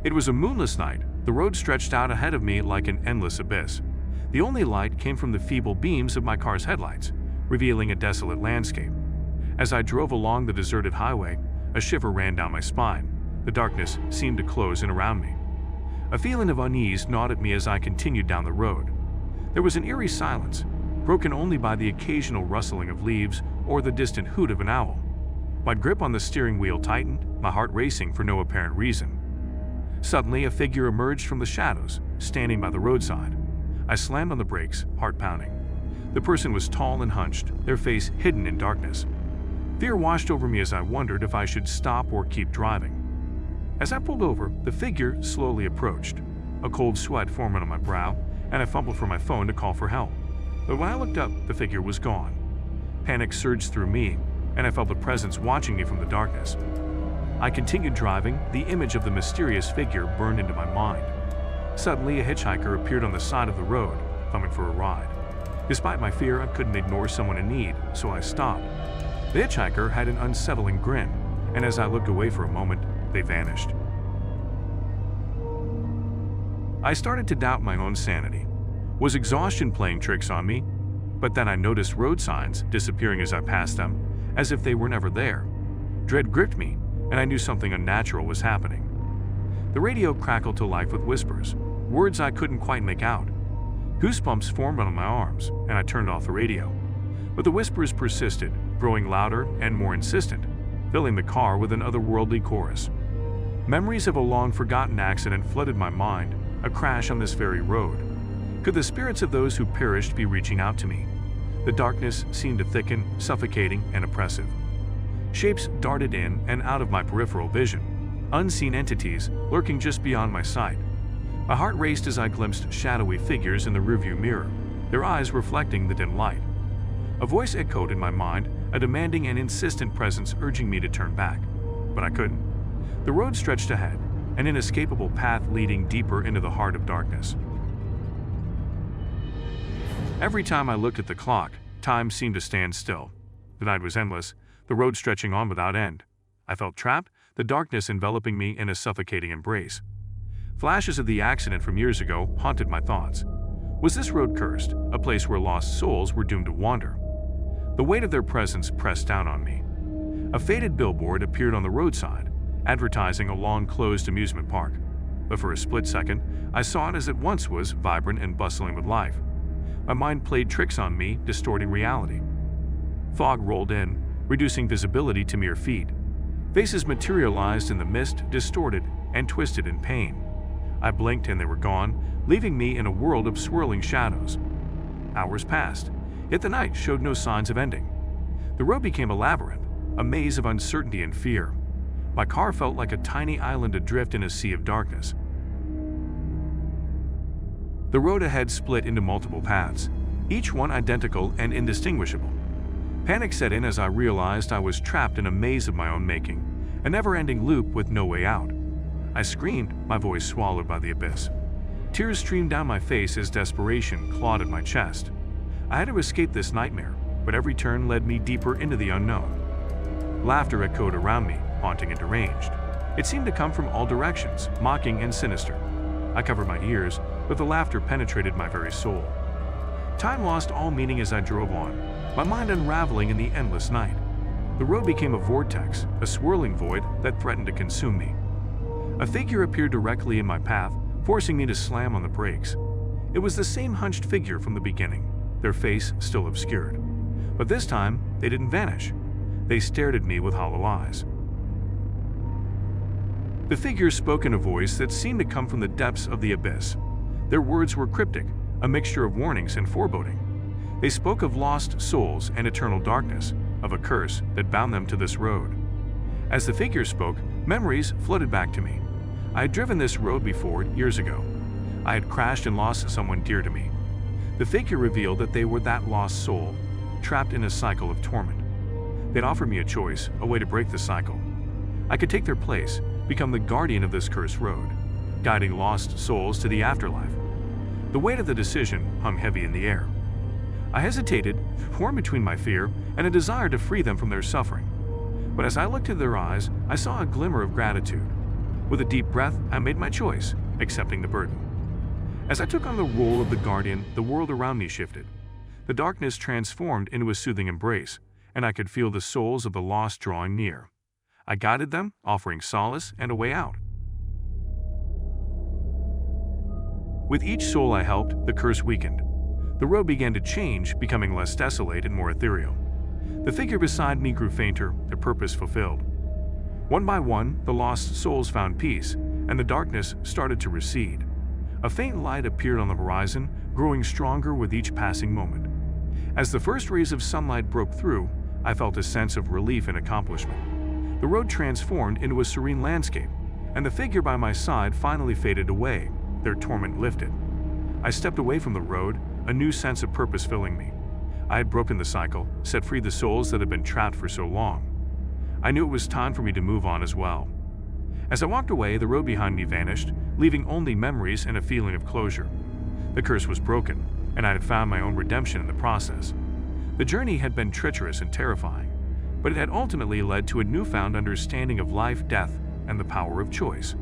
It was a moonless night. The road stretched out ahead of me like an endless abyss. The only light came from the feeble beams of my car's headlights, revealing a desolate landscape. As I drove along the deserted highway, a shiver ran down my spine. The darkness seemed to close in around me. A feeling of unease gnawed at me as I continued down the road. There was an eerie silence, broken only by the occasional rustling of leaves or the distant hoot of an owl. My grip on the steering wheel tightened, my heart racing for no apparent reason. Suddenly, a figure emerged from the shadows, standing by the roadside. I slammed on the brakes, heart pounding. The person was tall and hunched, their face hidden in darkness. Fear washed over me as I wondered if I should stop or keep driving. As I pulled over, the figure slowly approached. A cold sweat formed on my brow, and I fumbled for my phone to call for help. But when I looked up, the figure was gone. Panic surged through me, and I felt a presence watching me from the darkness. I continued driving, the image of the mysterious figure burned into my mind. Suddenly, a hitchhiker appeared on the side of the road, coming for a ride. Despite my fear, I couldn't ignore someone in need, so I stopped. The hitchhiker had an unsettling grin, and as I looked away for a moment, they vanished. I started to doubt my own sanity. Was exhaustion playing tricks on me? But then I noticed road signs disappearing as I passed them, as if they were never there. Dread gripped me, and I knew something unnatural was happening. The radio crackled to life with whispers, words I couldn't quite make out. Goosebumps formed on my arms, and I turned off the radio. But the whispers persisted, growing louder and more insistent, filling the car with an otherworldly chorus. Memories of a long-forgotten accident flooded my mind, a crash on this very road. Could the spirits of those who perished be reaching out to me? The darkness seemed to thicken, suffocating and oppressive. Shapes darted in and out of my peripheral vision, unseen entities lurking just beyond my sight. My heart raced as I glimpsed shadowy figures in the rearview mirror, their eyes reflecting the dim light. A voice echoed in my mind, a demanding and insistent presence urging me to turn back. But I couldn't. The road stretched ahead, an inescapable path leading deeper into the heart of darkness. Every time I looked at the clock, time seemed to stand still. The night was endless, the road stretching on without end. I felt trapped, the darkness enveloping me in a suffocating embrace. Flashes of the accident from years ago haunted my thoughts. Was this road cursed, a place where lost souls were doomed to wander? The weight of their presence pressed down on me. A faded billboard appeared on the roadside, advertising a long-closed amusement park. But for a split second, I saw it as it once was, vibrant and bustling with life. My mind played tricks on me, distorting reality. Fog rolled in, reducing visibility to mere feet. Faces materialized in the mist, distorted and twisted in pain. I blinked and they were gone, leaving me in a world of swirling shadows. Hours passed, yet the night showed no signs of ending. The road became a labyrinth, a maze of uncertainty and fear. My car felt like a tiny island adrift in a sea of darkness. The road ahead split into multiple paths, each one identical and indistinguishable. Panic set in as I realized I was trapped in a maze of my own making, a never-ending loop with no way out. I screamed, my voice swallowed by the abyss. Tears streamed down my face as desperation clawed at my chest. I had to escape this nightmare, but every turn led me deeper into the unknown. Laughter echoed around me, haunting and deranged. It seemed to come from all directions, mocking and sinister. I covered my ears, but the laughter penetrated my very soul. Time lost all meaning as I drove on, my mind unraveling in the endless night. The road became a vortex, a swirling void that threatened to consume me. A figure appeared directly in my path, forcing me to slam on the brakes. It was the same hunched figure from the beginning, their face still obscured. But this time, they didn't vanish. They stared at me with hollow eyes. The figure spoke in a voice that seemed to come from the depths of the abyss. Their words were cryptic, a mixture of warnings and foreboding. They spoke of lost souls and eternal darkness, of a curse that bound them to this road. As the figure spoke, memories flooded back to me. I had driven this road before, years ago. I had crashed and lost someone dear to me. The figure revealed that they were that lost soul, trapped in a cycle of torment. They'd offered me a choice, a way to break the cycle. I could take their place, become the guardian of this cursed road, guiding lost souls to the afterlife. The weight of the decision hung heavy in the air. I hesitated, torn between my fear and a desire to free them from their suffering. But as I looked into their eyes, I saw a glimmer of gratitude. With a deep breath, I made my choice, accepting the burden. As I took on the role of the guardian, the world around me shifted. The darkness transformed into a soothing embrace, and I could feel the souls of the lost drawing near. I guided them, offering solace and a way out. With each soul I helped, the curse weakened. The road began to change, becoming less desolate and more ethereal. The figure beside me grew fainter, their purpose fulfilled. One by one, the lost souls found peace, and the darkness started to recede. A faint light appeared on the horizon, growing stronger with each passing moment. As the first rays of sunlight broke through, I felt a sense of relief and accomplishment. The road transformed into a serene landscape, and the figure by my side finally faded away, their torment lifted. I stepped away from the road, a new sense of purpose filling me. I had broken the cycle, set free the souls that had been trapped for so long. I knew it was time for me to move on as well. As I walked away, the road behind me vanished, leaving only memories and a feeling of closure. The curse was broken, and I had found my own redemption in the process. The journey had been treacherous and terrifying, but it had ultimately led to a newfound understanding of life, death, and the power of choice.